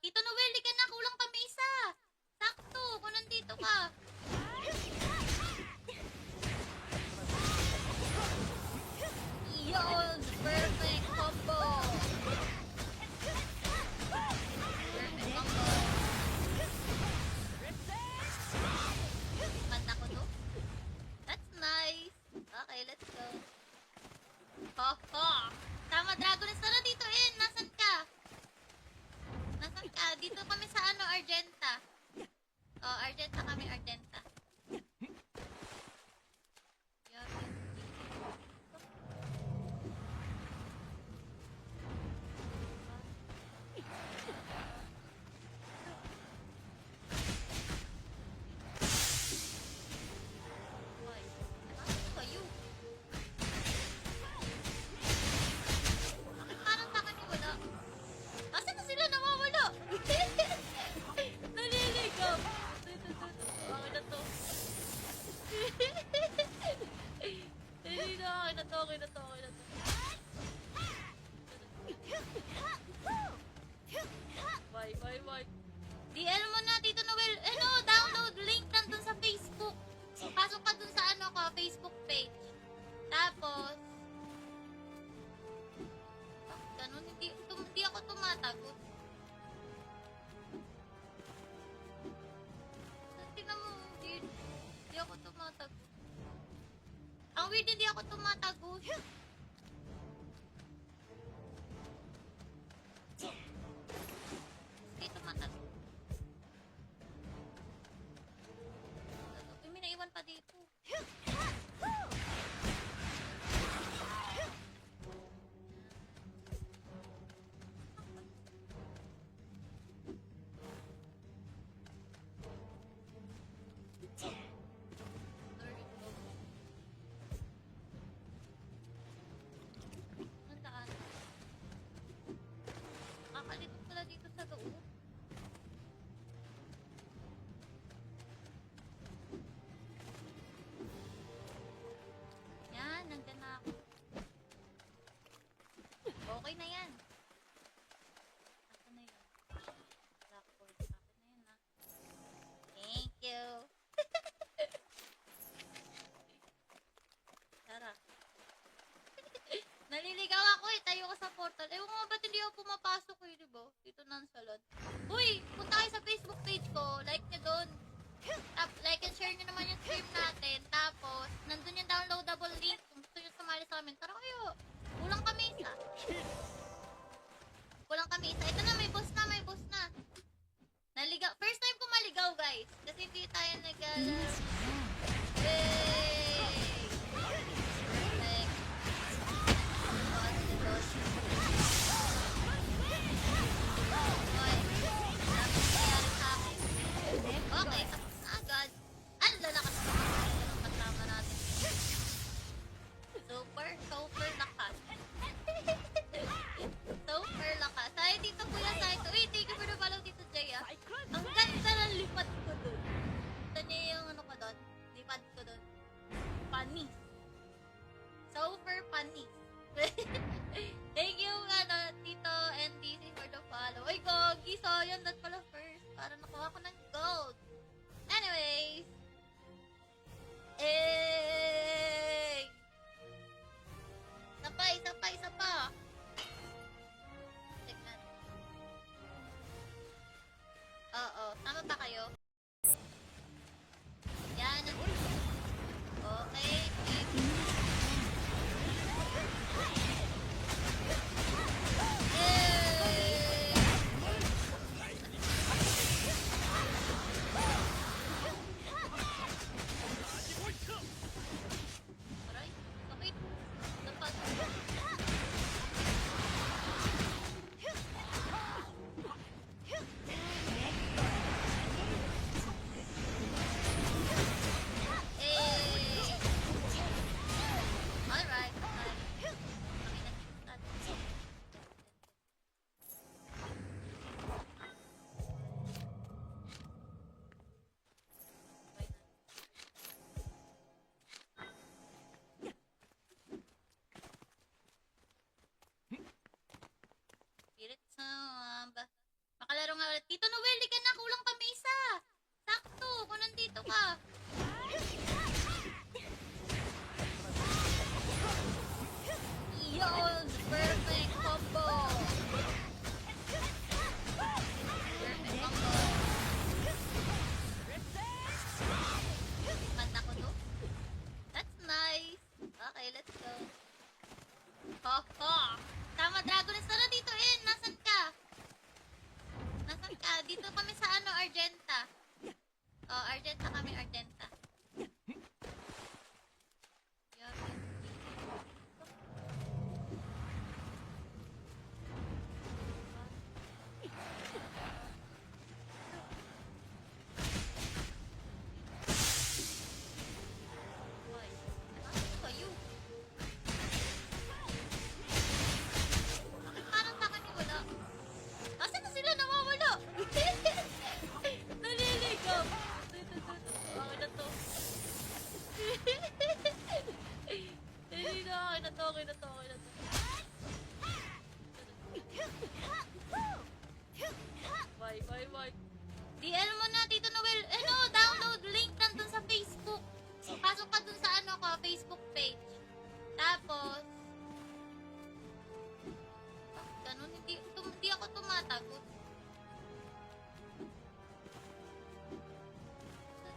Tito Noel, di ka na. Kulang kami isa. Sakto, kung nandito ka. Yun! Perfect combo! Perfect combo. Mata ko to. That's nice. Okay, let's go. Ho, ho! Tama, Dragonist. Tara dito, In. Nasaan ka? Nasaan ka? Dito kami sa ano, Argenta. Oh, Argenta kami, Argenta. DL mo na, Tito Noel. Ano, download link nandun sa Facebook. Pasok ka dun sa ano ko, Facebook page. Tapos, ganun, hindi ako tumatagot. Tingnan mo, hindi ako tumatagot. Ang weird, hindi ako tumatagot. Hindi tumatagot. May naiwan pa dito. Nandaan. Nakakalitot pala dito sa loob. Yan, nandyan na ako. Okay na yan. Asan na yun? Blackboard. Akin na yan, ha? Thank you. Tara. Naliligaw ako eh. Tayo ka sa portal. Ewan nga ba't hindi ako pumapasok eh, diba? Dito na ang salon. Uy! Punta kayo sa Facebook page ko. Like nyo doon. Like and share nyo naman yung stream natin. Tapos, nandun yung downloadable link. Kung gusto nyo sumali sa amin, tara kayo. Kulang kami isa. Kulang kami isa. Ito na, may boss na, may boss na. Naligaw. First time ko maligaw, guys. Kasi hindi tayo nag-alala. Yay! Boss. Hoy, dapat nangyari sa akin. Okay, tapos na agad. Ang lalakas na ang kasama natin. Super lakas. Super lakas. Ay, dito kuya sa ito. Uy, thank you for the follow dito, Jay, ah. Ang ganda ng lipat ko dun. Ito niya yung ano Tito Noel, di ka na. Kulang kami isa. Sakto, kung nandito ka. Yun! Perfect combo! Perfect combo. Manda ko to. That's nice. Okay, let's go. Ho, ho! Tama, Dragoness. Tara dito, Nasan ka? Nasan ka? Dito kami sa ano, Argenta. Oh, Argenta kami, Argenta. Yan. Hoy, ano kayo? Bakit parang sa akin wala? Asan na sila nawawala? Naliligaw. Okay na to. Naliligaw. Okay na to. Okay na to. Okay na to. Bye. DL mo na, Tito Noel. Ano, download link nandun sa Facebook. Pasok ka dun sa ano ko, Facebook page. Tapos, ganun, hindi ako tumatagot.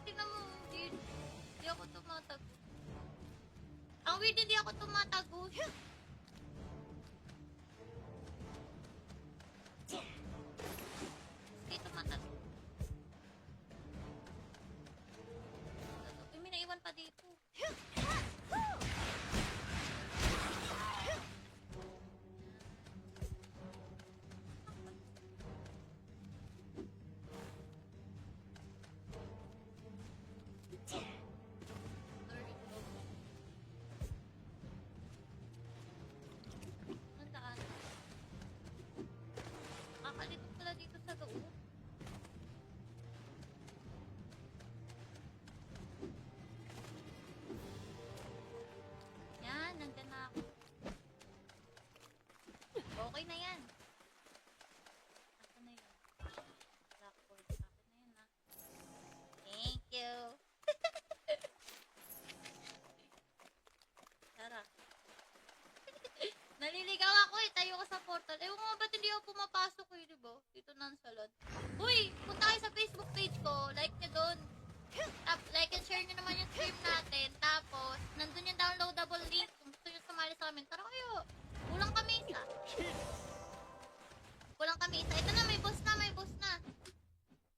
Tingnan mo, hindi ako tumatagot. Ang weird, hindi ako tumatagot. Hindi tumatagot. May naiwan pa dito. Nandaan. Kakalito pala dito sa loob. Yan, nandyan na ako. Okay na yan. Asa na yun? Blackboard. Akin na yun, Thank you. Tara. Naliligaw ako tayo ko sa portal. Ewan ko nga ba't hindi ako pumapasok diba? Dito ng salon. Uy, punta kayo sa Facebook page ko. Like nyo doon. Like and share nyo naman yung stream natin. Tapos, nandun yung downloadable link. Kung gusto nyo sumali sa amin, tara kayo. Kulang kami isa. Kulang kami isa. Ito na, may boss na.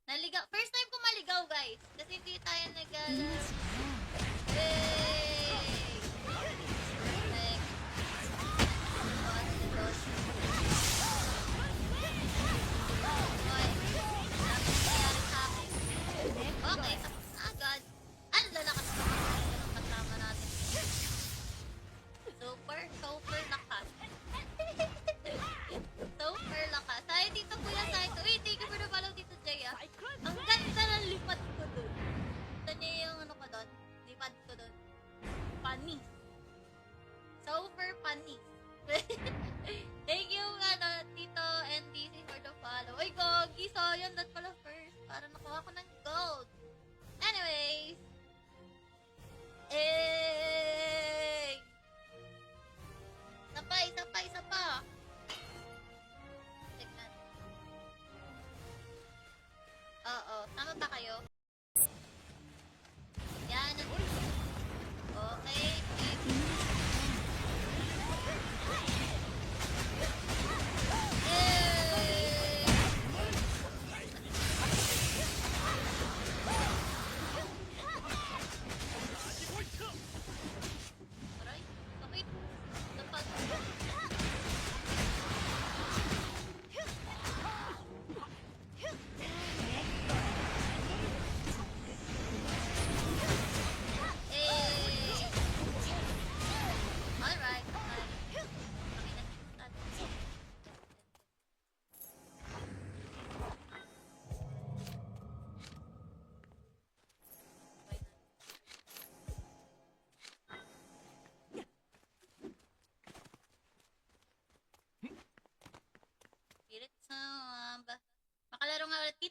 Naligaw. First time ko maligaw, guys. Kasi hindi tayo nagala. Yay! Perfect. Boss. Okay. Tapos nangyari sa akin. Okay, tapos na agad. Ang lalakas naman. Ang kasama natin. Super lakas. Super lakas. Ay, dito kuya, Uy, thank you for the follow, Tito Jay, Ang ganda ng lipad ko dun. Ito niya yung ano ko dun. Lipad ko dun. Panis. Super panis. Thank you, Tito and DC for the follow. Uy, Gogi, so yun, that pala first. Para nakuha ko ng gold.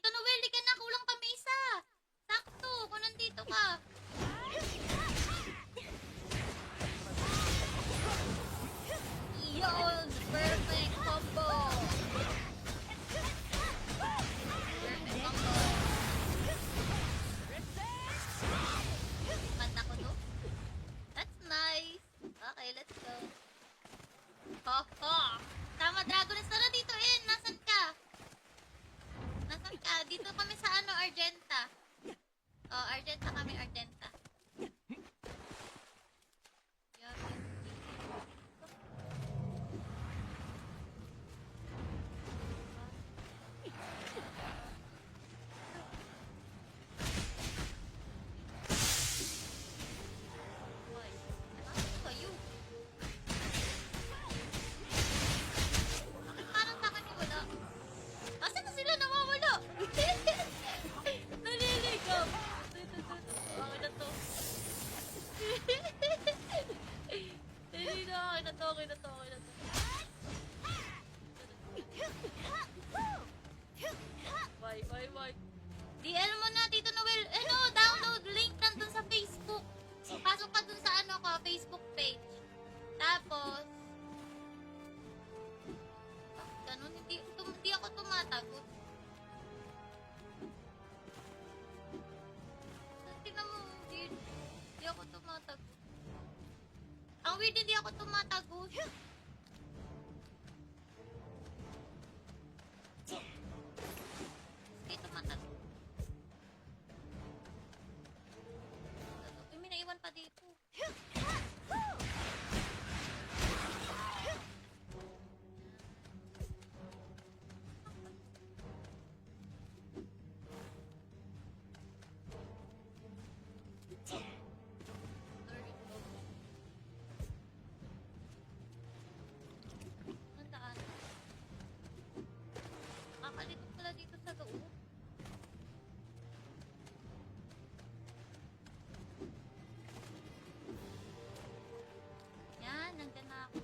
Tito Noel, di ka na. Kulang kami isa. Sakto, kung nandito ka. Yun! Perfect combo! Perfect combo. Manda ko to. That's nice. Okay, let's go. Ho, ho! Tama, Dragoness. Tara dito, Nasan ka? Nasan ka? Dito kami sa Argenta. Oh, Argenta kami, Argenta. Parang sa akin wala. Asan na sila nawawala? Naliligaw. Okay na to. Hindi na, okay na to. Why? DL mo na, Tito Noel. Download link nandun sa Facebook. Pasok ka dun sa Facebook page. Tapos, ganun, hindi ako tumatagot. Tingnan mo, weird. Hindi ako tumatagot. Ang weird, hindi ako tumatagot. Hindi tumatagot. May naiwan pa dito. Nandaan. Kakalito pala dito sa loob. Yan, nandyan na ako.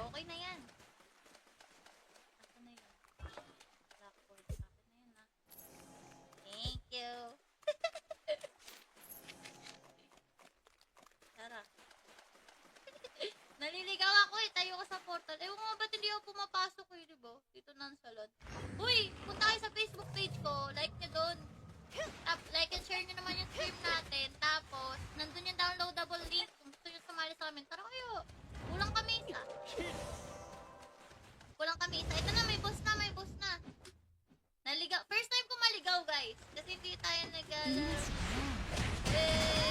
Okay na yan. Asa na yun? Blackboard. Akin na yan, Thank you. Tara. Naliligaw ako tayo ko sa portal. Ewan ko ba't hindi ako pumapasok diba? Dito ng salon. Uy, punta kayo sa Facebook page ko. Like nyo doon. Like and share nyo naman yung stream natin. Tapos, nandun yung downloadable link. Kung gusto nyo sumali sa amin, tara kayo. Kulang kami isa. Ito na, may boss na. Naligaw. First time ko maligaw, guys. Kasi hindi tayo nagala. Yay!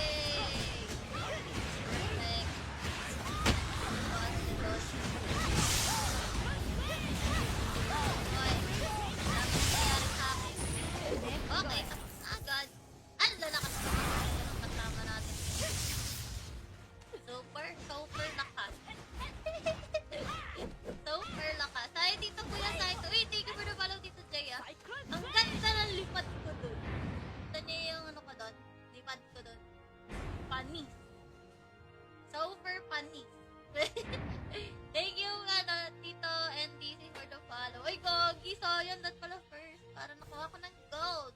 Okay, tapos na agad. Ang lalakas naman. Ganun kasama natin. Super lakas. Super lakas. Ay, Tito Kuya Saito. Uy, thank you for the follow, Tito Jay, Ang ganda ng lipad ko dun. Ito niya yung ko dun. Lipad ko dun. Panis. Super panis. Thank you, Tito NDC for the follow. Uy, Gogi, sayang. That pala first. Para nakuha ko ng gold.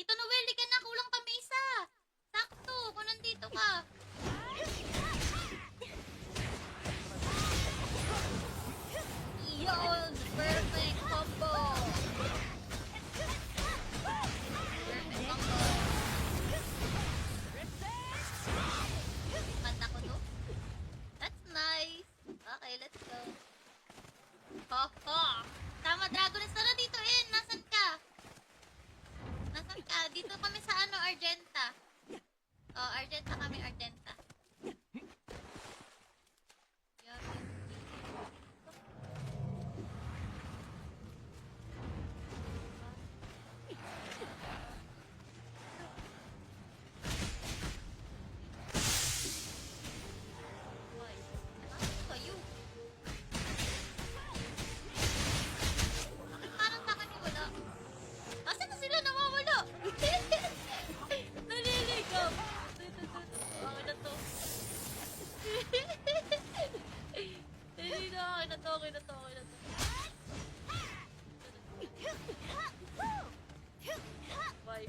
Tito Noel, di ka na. Kulang kami isa. Sakto, kung nandito ka. Yun! Perfect combo! Perfect combo. Kanta ko to. That's nice. Okay, let's go. Ho, ho! Tama, Dragonist na dito, In. Nasaan ka? Nasaan ka? Dito kami sa ano, Argenta. Oh, Argenta kami, Argenta. Parang sa akin wala. Nasaan na sila nawawala? Naliligaw. Okay na to. Hindi na, okay na to, okay na to, okay na to. Bye.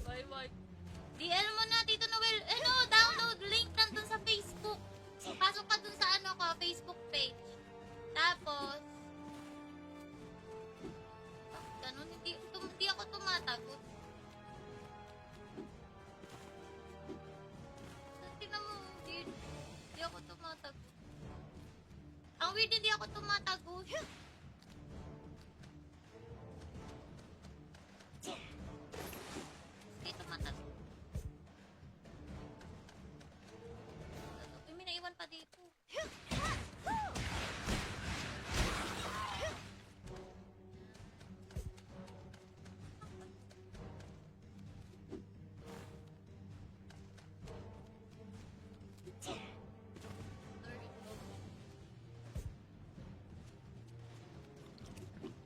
DL mo na, Tito Noel. Ano, download link nandun sa Facebook. Pasok ka dun sa ano ko, Facebook page. Tapos, ganun, hindi ako tumatagot. Tingnan mo, hindi ako tumatagot. Ang weird, hindi ako tumatagot. Hindi tumatagot. May naiwan pa dito.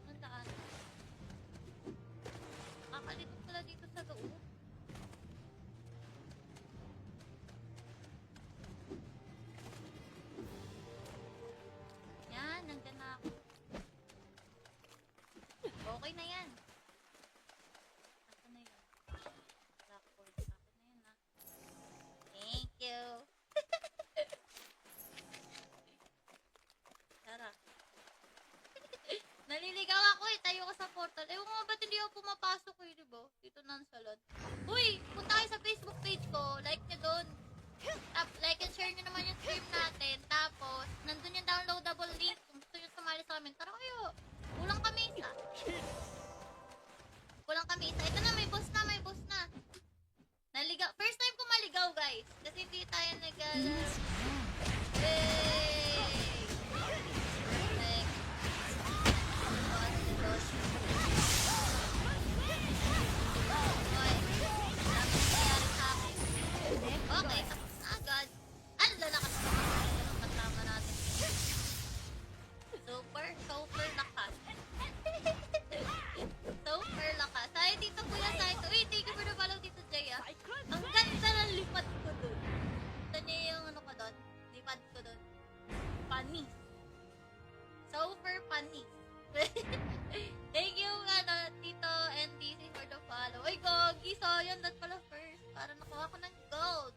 Ang daan. Kakalitok pala dito sa loob. Yan, nandyan na ako. Okay na yan. Asan na yun? Blackboard. Akin na yan, ha? Thank you. Tara. Naliligaw ako eh. Tayo ka sa portal. Ewan nga ba't hindi ako pumapasok eh, diba? Dito ng salon. Uy! Punta kayo sa Facebook page ko. Like nyo doon. Like and share nyo naman yung stream natin. Tapos, nandun yung downloadable link. Kung gusto nyo sumali sa amin, tara kayo. Kulang kami isa. Kulang kami isa. Ito na, may boss na, may boss na. Naligaw. First time ko maligaw, guys. Kasi hindi tayo Yay! Perfect. Boss. Hoy, dapat nangyari sa akin. Okay, tapos na agad. Ang lalakas ko. Anong kasama natin? Super lakas. Super lakas. Ay, dito kuya sa ito. Uy, thank you for the follow dito, Jay, ah. Ang ganda ng lipad ko dun. Ito niya yung ano ko dun. Lipad ko dun. Panis. Super panis. Thank you, Tito and DC for the follow. Uy, Gogi, so yun, that pala first. Para nakuha ko ng gold.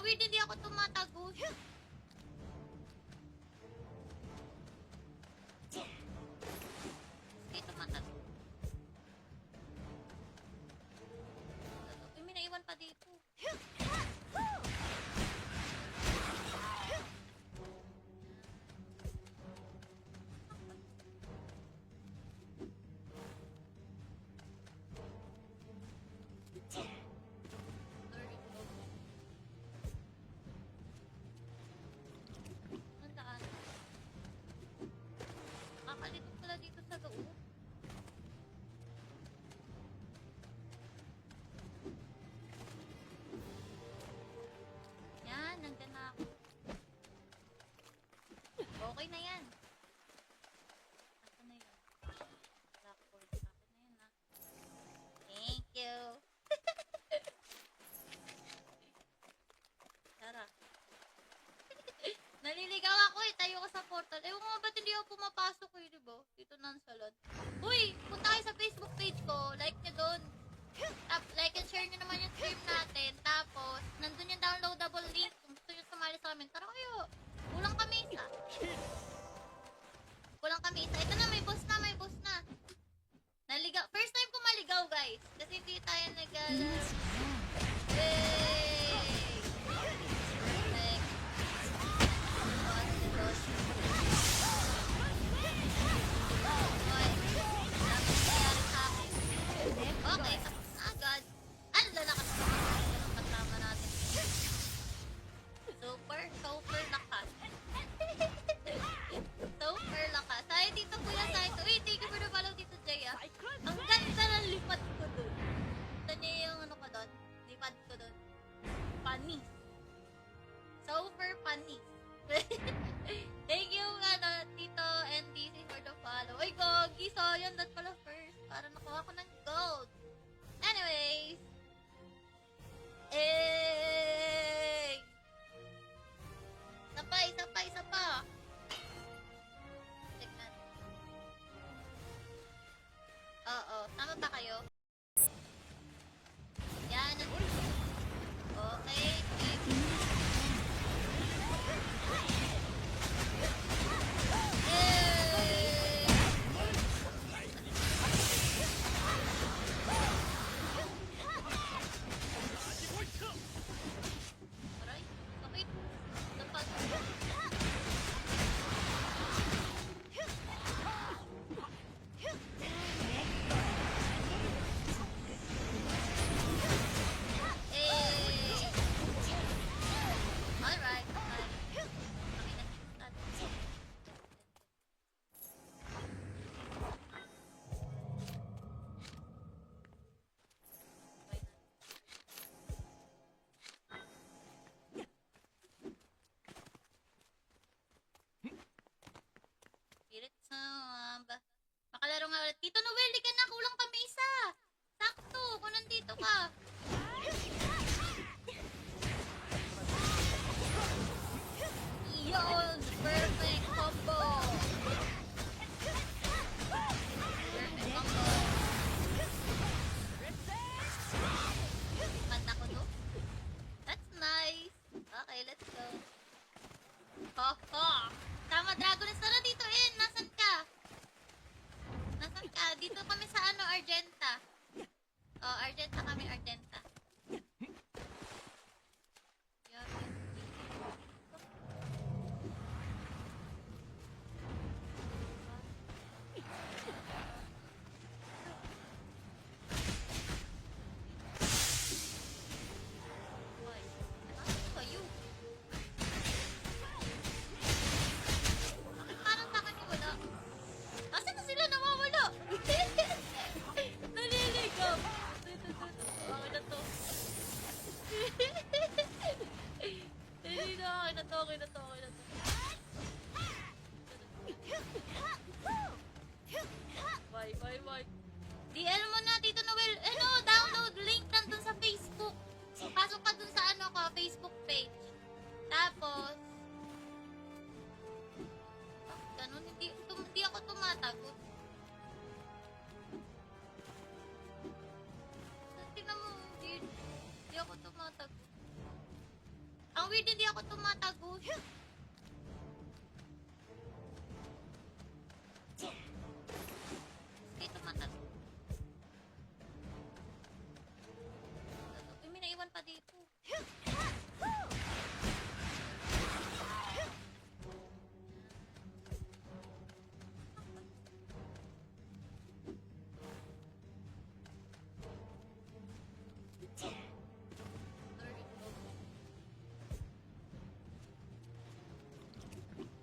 weird hindi ako tumatagos. Hindi tumatagos. Uy, may naiwan pa dito. Nandaan. Kakalito pala dito sa loob. Yan, nandyan na ako. Okay na yan. Asa na yun? Blackboard. Akin na yun, ha? Thank you. Tara. Naliligaw ako eh. Tayo ko sa portal. Ewan ko nga ba't hindi ako pumapasok eh, diba? Dito ng salon. Uy! Punta kayo sa Facebook page ko. Like nyo doon. Like and share nyo naman yung stream natin. Tapos, nandun yung downloadable link. Kung gusto nyo sumali sa amin, tara kayo. Kulang kami isa. Kulang kami isa. Ito na, may boss na, may boss na. Naligaw. First time ko maligaw, guys. Kasi hindi tayo nagala. Yay! Like, boss. Okay. Dapat nangyari sa akin. Okay, tapos na agad. Ang lalakas naman ng kasama natin. Super lakas. Super lakas. Say, dito kuya, say. Uy, thank you for the follow dito, Jay, ah. Ang ganda ng lipat ko dun. Ito niya yung ano ko dun. Ang weird, hindi ako tumatagos. Hindi tumatagos. Uy, may naiwan pa dito.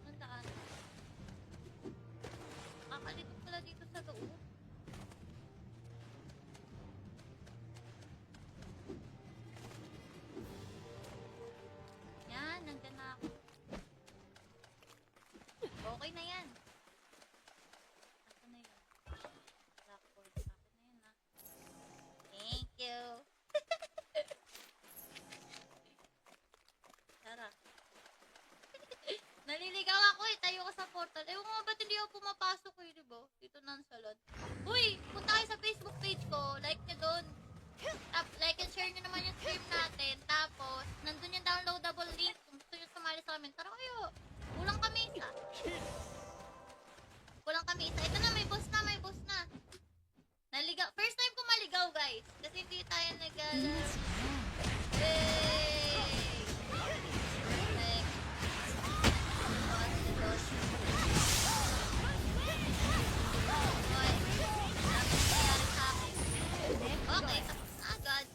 Nandaan. Kakalito pala dito sa loob. Yan, nandyan na ako. Okay na yan. Asa na yun? Blackboard. Akin na yun, ha? Thank you. Tara. Naliligaw ako eh. Tayo ko sa portal. Ewan ko nga ba't hindi ako pumapasok eh, diba? Dito ng salon. Uy! Punta kayo sa Facebook page ko. Like nyo doon. Like and share nyo naman yung stream natin. Tapos, nandun yung downloadable link. Kung gusto nyo sumali sa amin, tara kayo. Kulang kami isa. Kulang kami isa. Ito na, may boss na, may boss na. Naligaw. First time ko maligaw, guys. Kasi hindi tayo nagala. Hey! Okay, tapos na agad.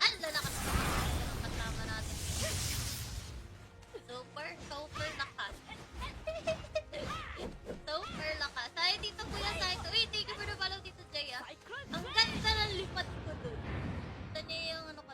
Ang lalakas na ang kasama natin. Super lakas. Super lakas. Ay, dito kuya, Saito. Uy, thank you for the follow dito, Jay, ah. Ang ganda ng lipat ko dun. Ganda niya yung ano ko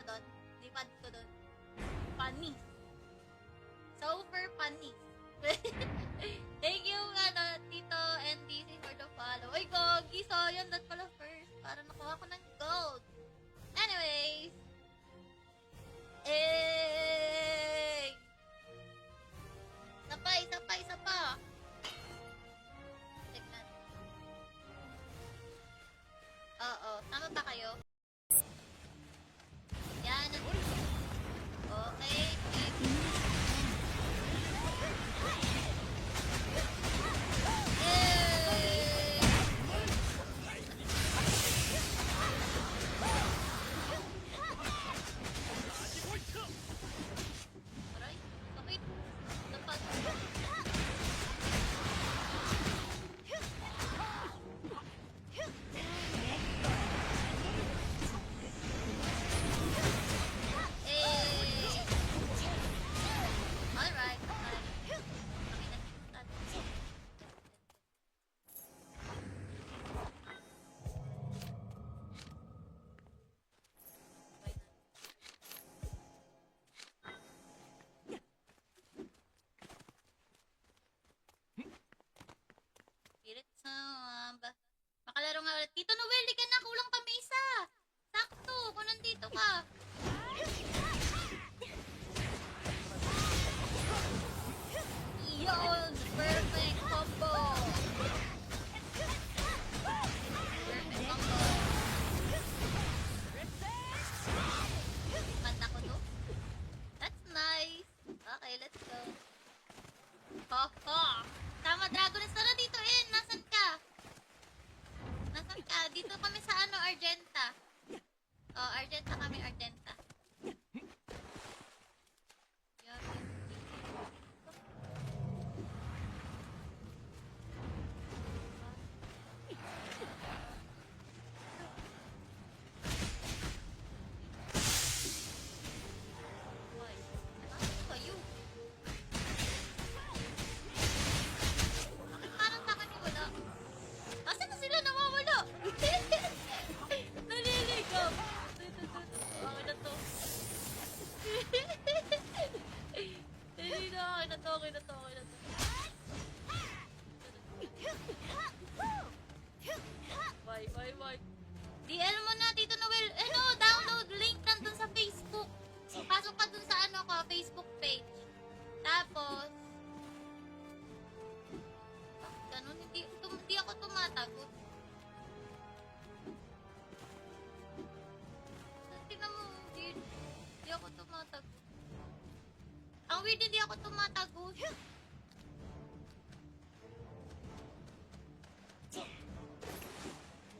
Weird, hindi ako tumatagos.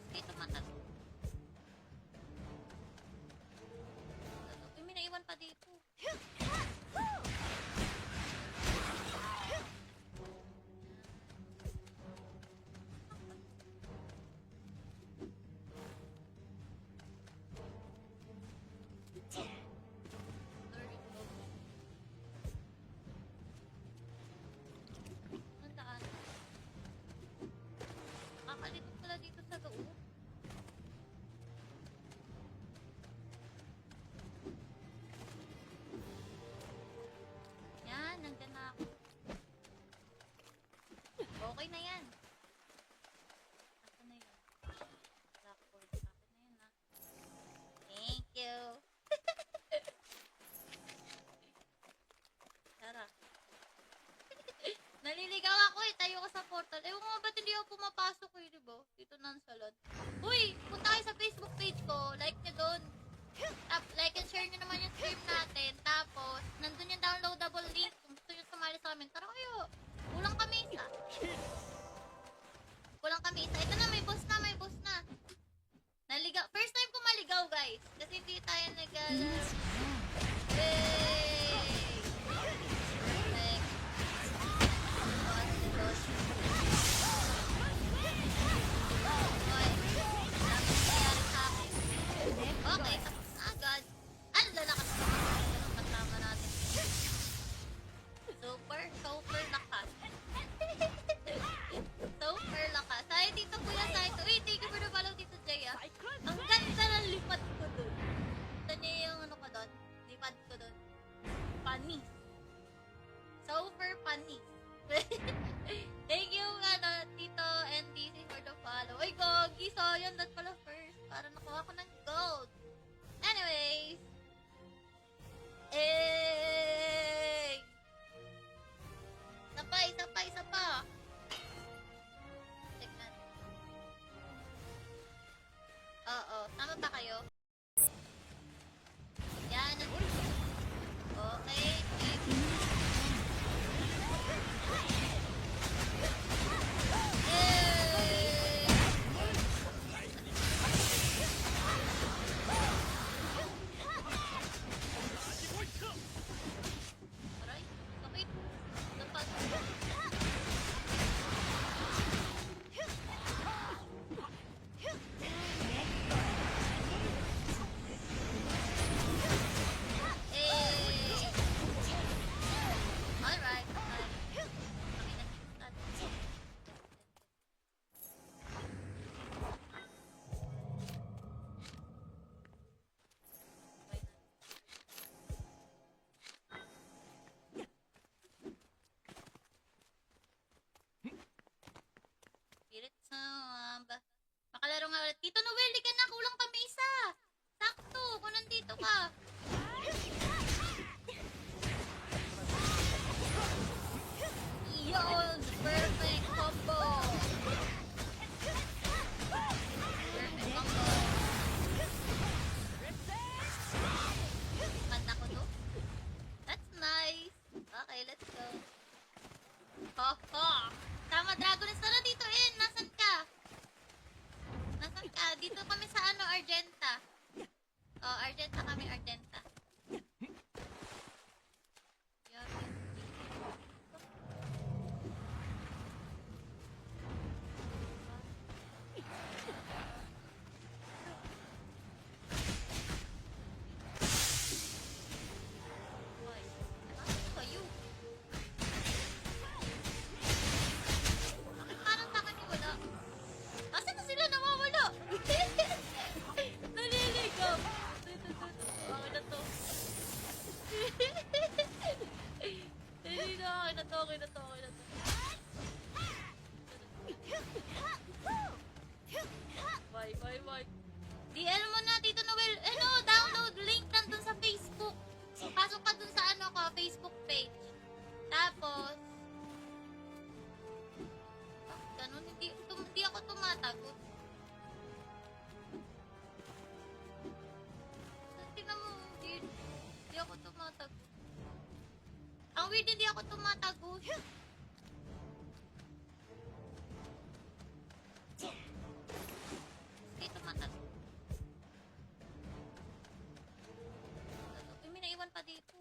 Hindi tumatagos. Uy, may naiwan pa dito. Ang daan. Nakakalikot pala dito sa loob. Yan, nandyan na ako. Okay na yan. Asan na yun? Blackboard. Akin na yun, ha? Thank you. Tara. Naliligaw ako eh. Tayo ka sa portal. Ewan nga ba't hindi ako pumapasok eh, diba? Dito ng salon. Uy! Punta kayo sa Facebook page ko. Like nyo doon. Like and share nyo naman yung stream natin. Tapos, nandun yung downloadable link. Kung gusto nyo sumali sa amin, tara kayo. Kulang kami isa. Kulang kami isa. Ito na, may boss na, may boss na. Naligaw. First time ko maligaw, guys. Kasi hindi tayo nag-alala. Yay! Next. Boss. Okay. Dapat nangyari sa akin. Okay, tapos na agad. Ang lalakas ko. Anong kasama natin? Super lakas. Super lakas. Ay, dito kuya sa ito. Uy, thank you for the follow dito, Jay, ah. Ang ganda ng lipat ko dun. Ito niya yung ano weird hindi ako tumatagos. Hindi tumatagos. May naiwan pa dito.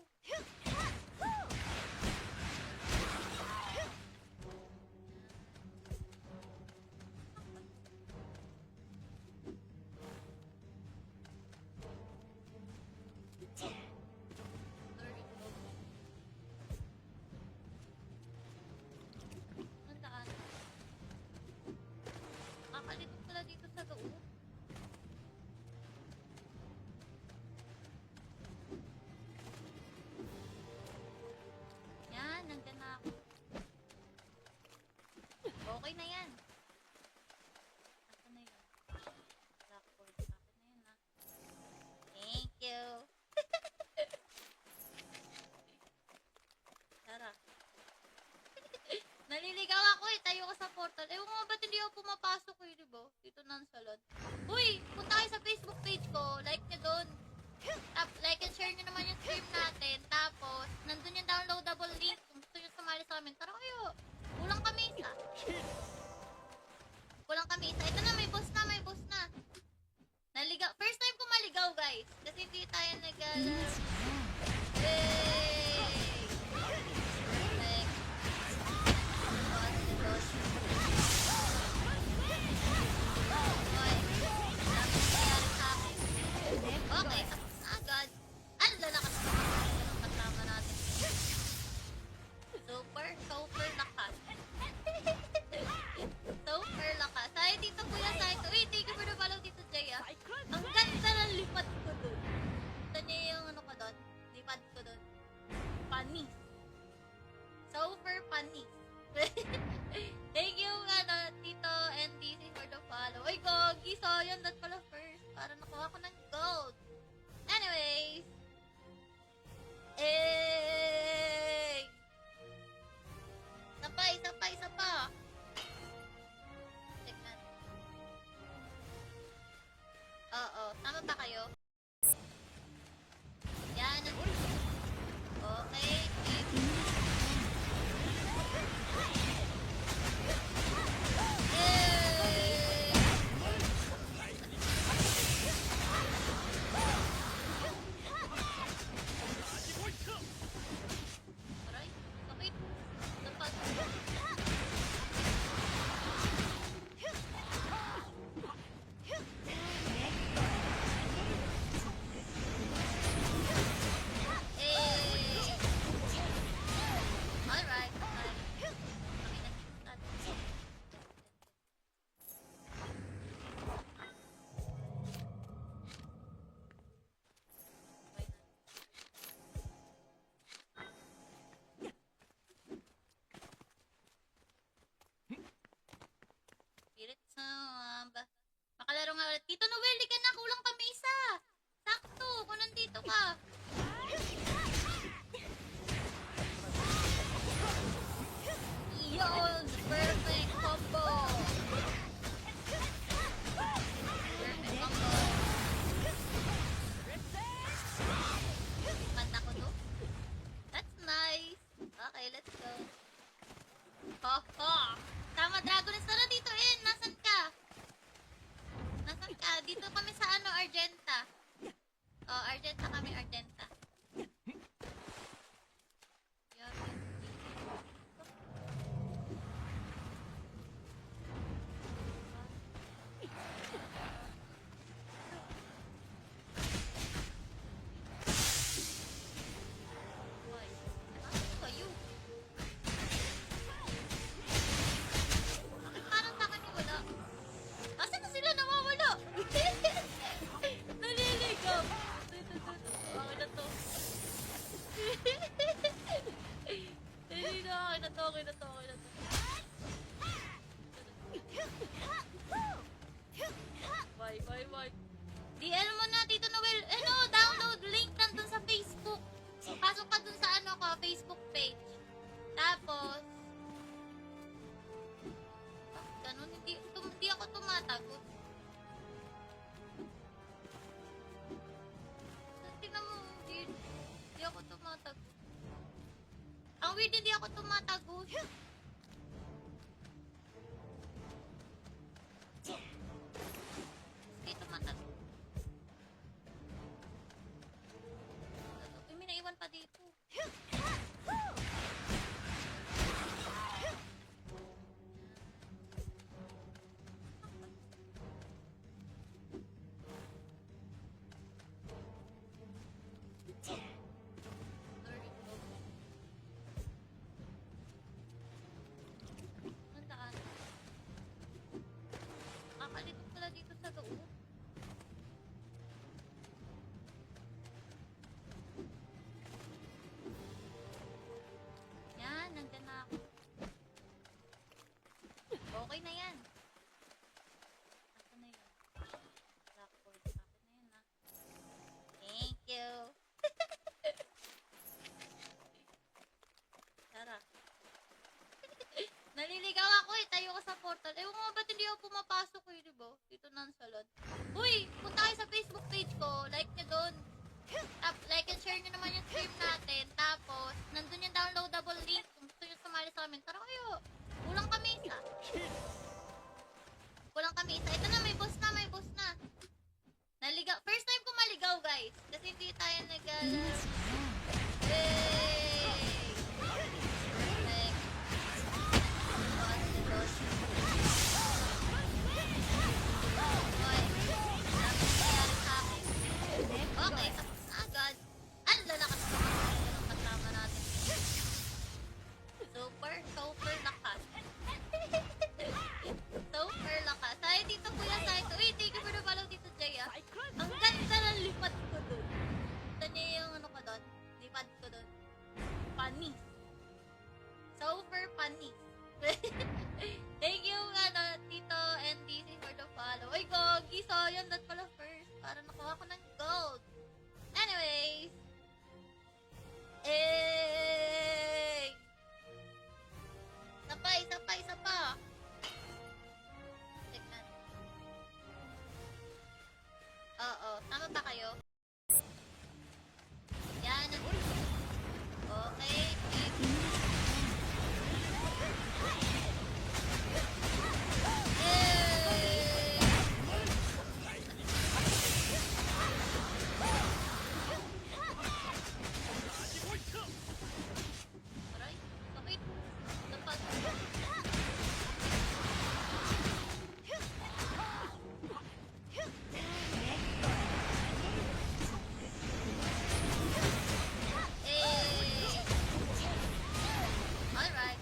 Nandaan. Kakalito pala dito sa loob. Yan, nandyan na ako. Okay na yan. Asa na yun? Blackboard. Akin na yun ah. Thank you. Tara. Naliligaw ako eh. Tayo ko sa portal. Ewan ko nga ba't hindi ako pumapasok eh, diba? Dito ng salon. Uy! Punta kayo sa Facebook page ko. Like nyo doon. Like and share nyo naman yung stream natin. Tapos, nandun yung downloadable link. Kung gusto nyo sumali sa amin, tara kayo. Kulang kami isa. Kulang kami isa. Ito na, may boss na, may boss na. Naligaw. First time ko maligaw, guys. Kasi hindi tayo nagala. Yay! Like, boss. Okay. Dapat nangyari sa akin. Okay, tapos na agad. Ang lalakas na ng kasama natin. Super lakas. Super lakas. Ay, dito kuya, sa ito. Uy, thank you for the follow dito, Jay, ah. Ang ganda ng lipat ko dun. Ito niya yung ano ko dun. weird, hindi ako tumatagos. Hindi tumatagos. Uy, may naiwan pa dito. Nandaan. Kakalito pala dito sa loob. Yan, nandyan na ako. Okay na yan. Asa na yun? Blackboard. Akin na yan, ha? Thank you. Tara. Naliligaw ako eh. Tayo ko sa portal. Ewan ko nga ba't hindi ako pumapasok eh, diba? Dito ng salon. Uy! Punta kayo sa Facebook page ko. Like nyo doon. Like and share nyo naman yung stream natin. Tapos, nandun yung downloadable link. Kung gusto nyo sumali sa amin, tara kayo. Kulang kami isa. Kulang kami isa. Ito na, may boss na, may boss na. Naligaw. First time ko maligaw, guys. Kasi hindi tayo nagala. Hey! Okay, tapos na agad. Ang lalakas na ang kasama natin. Super lakas. Super lakas. Ay, dito kuya, Saito. Uy, thank you for the follow dito, Jay, ah. Ang ganda ng lipad ko dun. Ito niya yung ano ko dun. Lipad ko dun. Panis. Super panis. Thank you, Tito and DC for the follow. Uy, gogi, sayang. That pala first. Para nakuha ko ng gold. Anyways. Hey! Isa pa. Tignan. Oo, tama ba kayo? Yan. Okay. Aray, sakit. Dapat. Alright.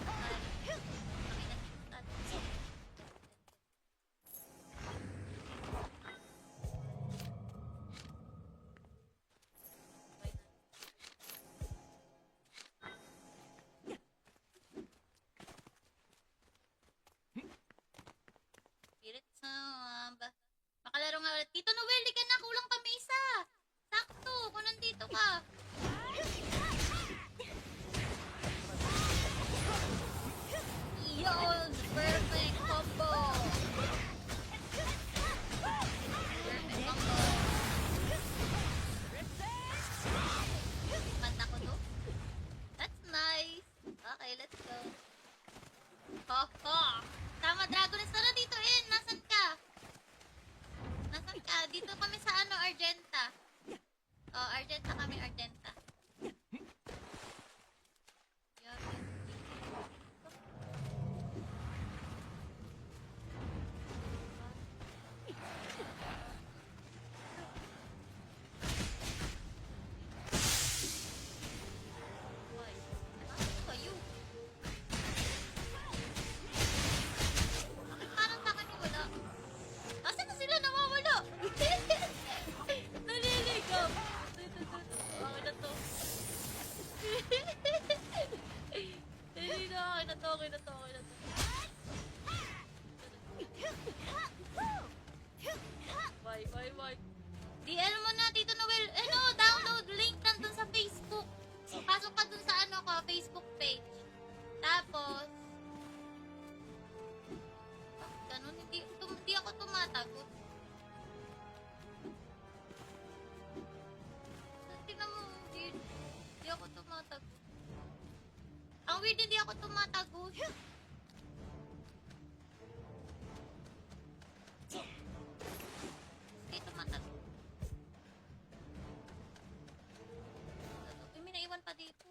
Spirit Samba. Makalaro nga ulit. Tito Noel, di ka na. Kulang kami isa. Sakto, kung nandito ka. Yun! Perfect combo! Perfect combo. Kanta ko to. That's nice. Okay, let's go. Ho, ho! Tama, Dragonist. Tara dito, Nasaan ka? Nasaan ka? Dito kami sa Argenta. Oh, Argenta kami, Argenta. Yabi. Hoy, ano kayo? Bakit parang sa akin wala? Nasaan na sila nawawala? Naliligaw. Okay na to. Okay na to. Bye. DL mo na, Tito Noel. Download link nandun sa Facebook. Pasok ka dun sa Facebook page. Tapos, ganun, hindi ako tumatagot. Tingnan mo, hindi ako tumatagot. Ako Weird, hindi ako tumatagos. Hindi tumatagos. Uy, may naiwan pa dito.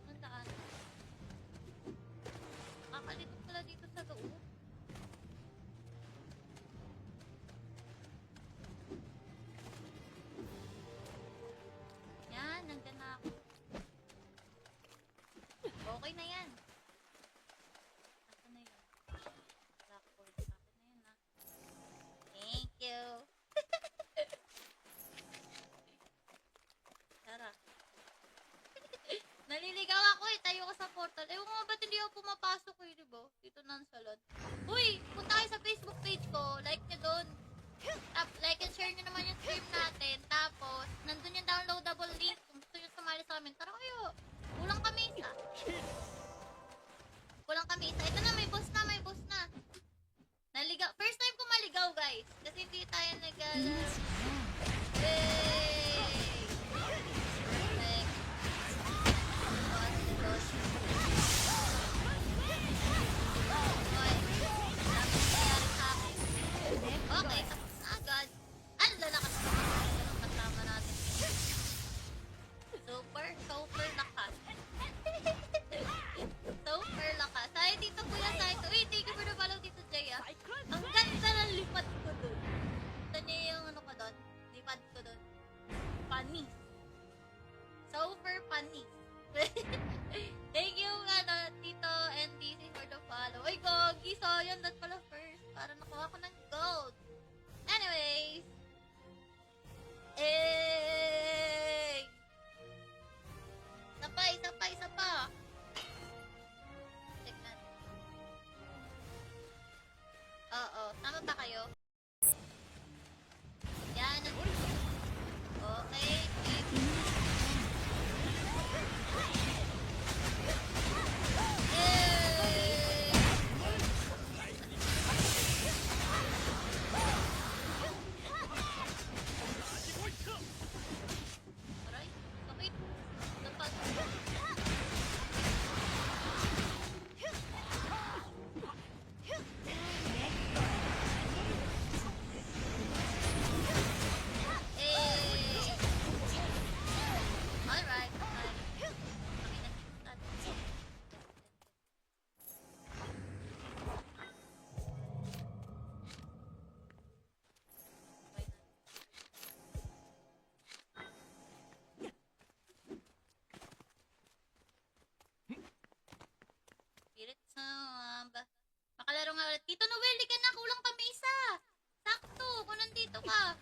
Ang daan. Nakakalikot pala dito sa loob. Yan, nandyan na ako. Okay na yan. Asan na yun? Blackboard. Akin na yun, ha? Thank you. Tara. Naliligaw ako eh. Tayo ka sa portal. Ewan nga ba't hindi ako pumapasok eh, diba? Dito ng salon. Uy! Punta kayo sa Facebook page ko. Like nyo doon. Like and share nyo naman yung stream natin. Tapos, nandun yung downloadable link. Kung gusto nyo sumali sa amin, tara kayo. Kulang kami isa. Kulang kami isa. Ito na, may boss na, may boss na. Naligaw. First time ko maligaw, guys. Kasi hindi tayo Yay! Perfect. Boss. Okay. Dapat nangyari sa akin. Okay, tapos na agad. Ang lalakas na ang kasama natin. Super lakas. Super lakas. Ay, dito kuya sa ito. Uy, thank you for the follow dito, Jay, ah. Ang ganda ng lipad ko dun. Ito niya yung ano ko dun. Lipad ko dun. Panis. Super panis. Thank you, Tito and DC for the follow. Uy, gogi, sayang. That pala first. Para nakuha ko ng gold. Anyways. Hey! Isa pa. Check natin. Oo, tama ba kayo? Yan. Okay. Aray, sakit. Dapat. Alright. Spirit Samba. Makalaro nga ulit. Tito Noel, di ka na. Kulang kami isa. Sakto, kung nandito ka.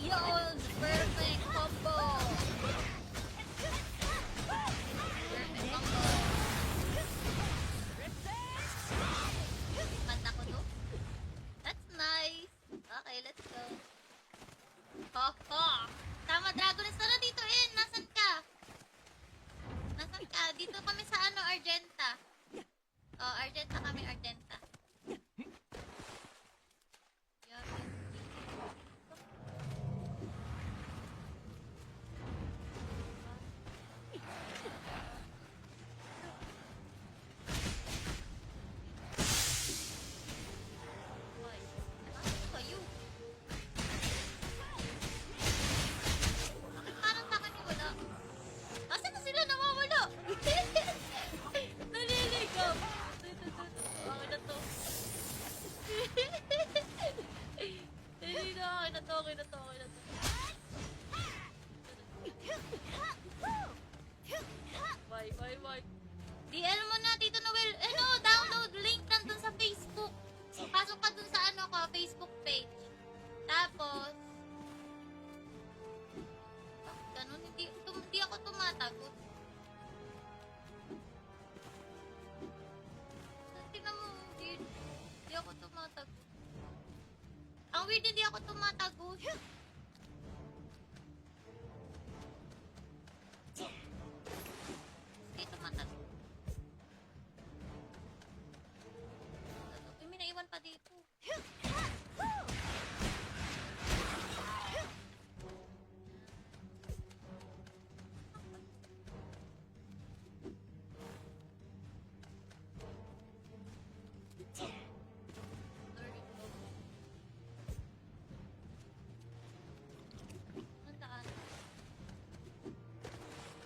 Yun! Perfect combo! Perfect combo. Manda ko to. That's nice. Okay, let's go. Ho, ho! Tama, Dragoness na dito in. Nasaan ka? Nasaan ka? Dito kami sa Argenta. Oh, Argenta kami, Argenta. Parang sa akin wala. Asan na sila nawawala? Naliligaw. Okay na to. Okay na to. Bye. DL mo na, Tito Noel. Download link nandun sa Facebook. Pasok ka dun sa Facebook page. Tapos, ganun, hindi ako tumatagot. Tingnan mo, hindi ako tumatagot. weird, hindi ako tumatagos. Hindi tumatagos. May naiwan pa dito. Nandaan.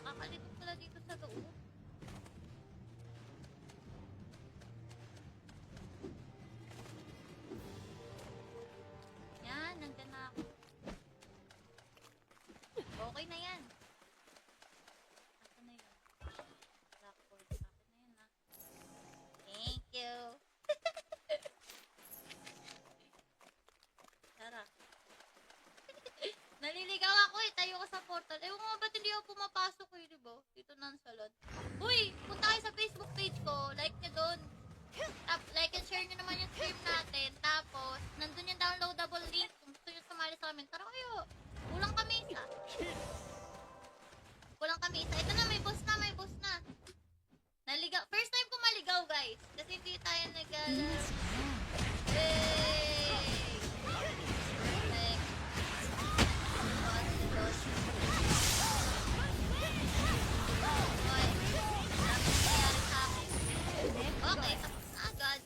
Kakalito pala dito sa loob. Yan, nandyan na ako. Okay na yan. Asa na yun? Blackboard. Akin na yun, ha? Thank you. Tara. Naliligaw ako eh. Tayo ko sa portal. Ewan ko nga ba't hindi ako pumapasok eh, diba? Dito ng salon. Uy! Punta kayo sa Facebook page ko. Like nyo doon. Like and share nyo naman yung stream natin. Tapos, nandun yung downloadable link. Kung gusto nyo sumali sa amin, tara kayo. Kulang kami isa. Kulang kami isa. Ito na, may boss na, may boss na. Naligaw. First time ko maligaw, guys. Kasi hindi tayo nagala. Hey! Okay, tapos na agad.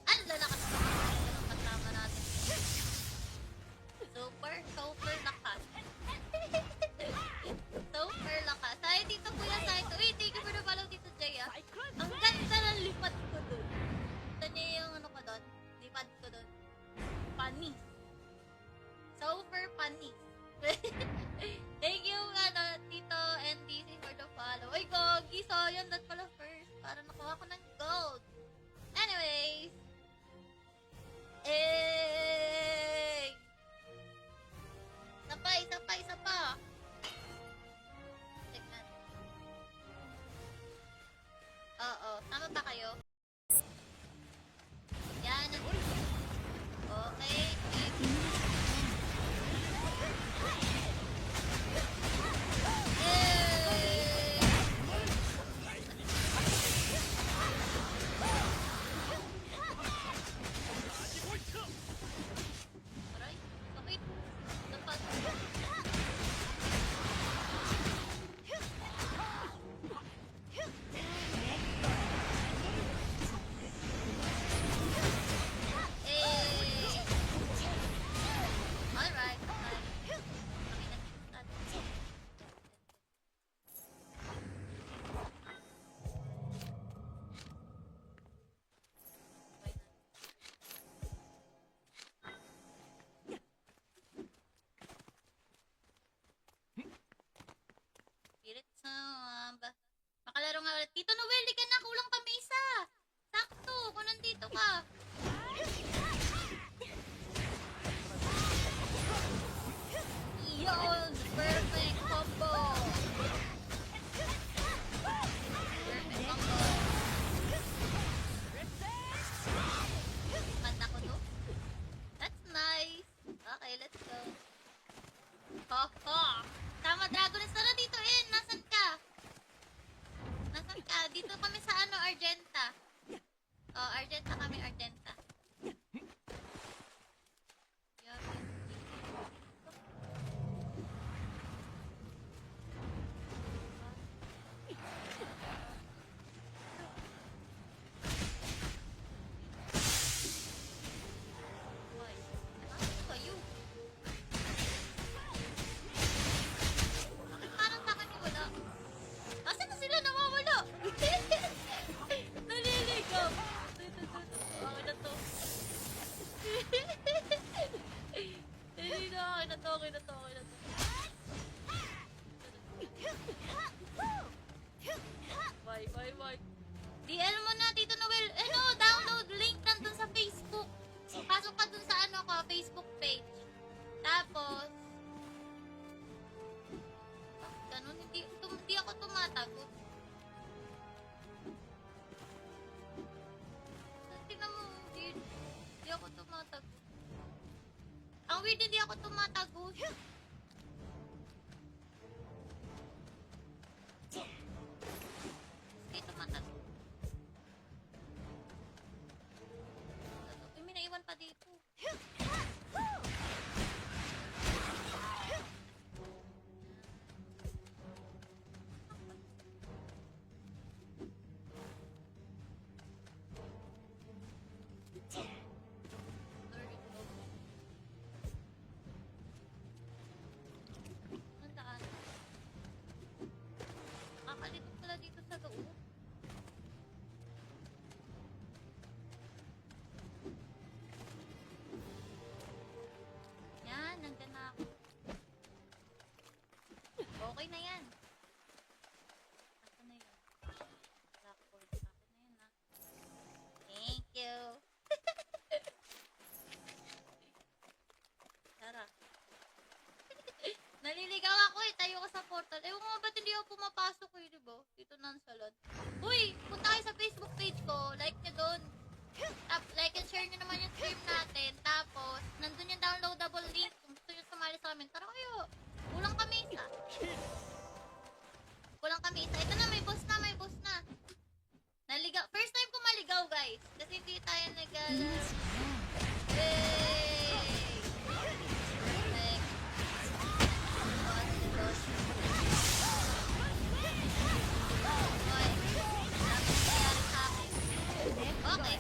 Ang lalakas na ang kasama natin. Super lakas. Super lakas. Ay, dito kuya, sa ito. Uy, thank you for the follow, Tito Jay, ah. Ang ganda ng lipad ko dun. Ito niya yung ano ko dun. Lipad ko dun. Panis. Super panis. Thank you, Tito and DC for the follow. Uy, Gogi, so yun, that pala first. Para nakuha ko ng gold. Anyways. Eh. Isa pa. Tignan. Oo, tama ba kayo? Yan. Okay. Aray, sakit. Dapat. Alright. Spirit Samba. Makalaro nga ulit. Tito Noel, di ka na. Kulang kami isa. Sakto, kung nandito ka. Yun! Perfect combo! Perfect combo. Manda ko to. That's nice. Okay, let's go. Ho, ho! Tama, Dragonist. Tara dito, Nasaan ka? Nasaan ka? Dito kami sa Argenta. Oh, Argenta kami, Argenta. Parang sa akin wala. Asan na sila nawawala? Naliligaw. Okay na to. Hindi na, okay na to. Bye. DL mo na, Tito Noel. Download link nandun sa Facebook. Pasok ka dun sa Facebook page. Tapos, ganun, hindi ako tumatagot. Tingnan mo, hindi ako tumatagot. Ang Wait, hindi ako tumatagos. Hindi tumatagos. Uy, may naiwan pa dito. Nandaan. Kakalito pala dito sa loob. Yan, nandyan na ako. Okay na yan. Asa na yun? Blackboard. Akin na yan, ha? Thank you. Tara. Naliligaw ako eh. Tayo ko sa portal. Ewan ko nga ba't hindi ako pumapasok eh, diba? Dito ng salon. Uy! Punta kayo sa Facebook page ko. Like nyo doon. Like and share nyo naman yung stream natin. Tapos, nandun yung downloadable link. Kung gusto nyo sumali sa amin, tara kayo. Kulang kami isa. Kulang kami isa. Ito na, may boss na, may boss na. Naligaw. First time ko maligaw, guys. Kasi hindi tayo nagala. Hey! Okay,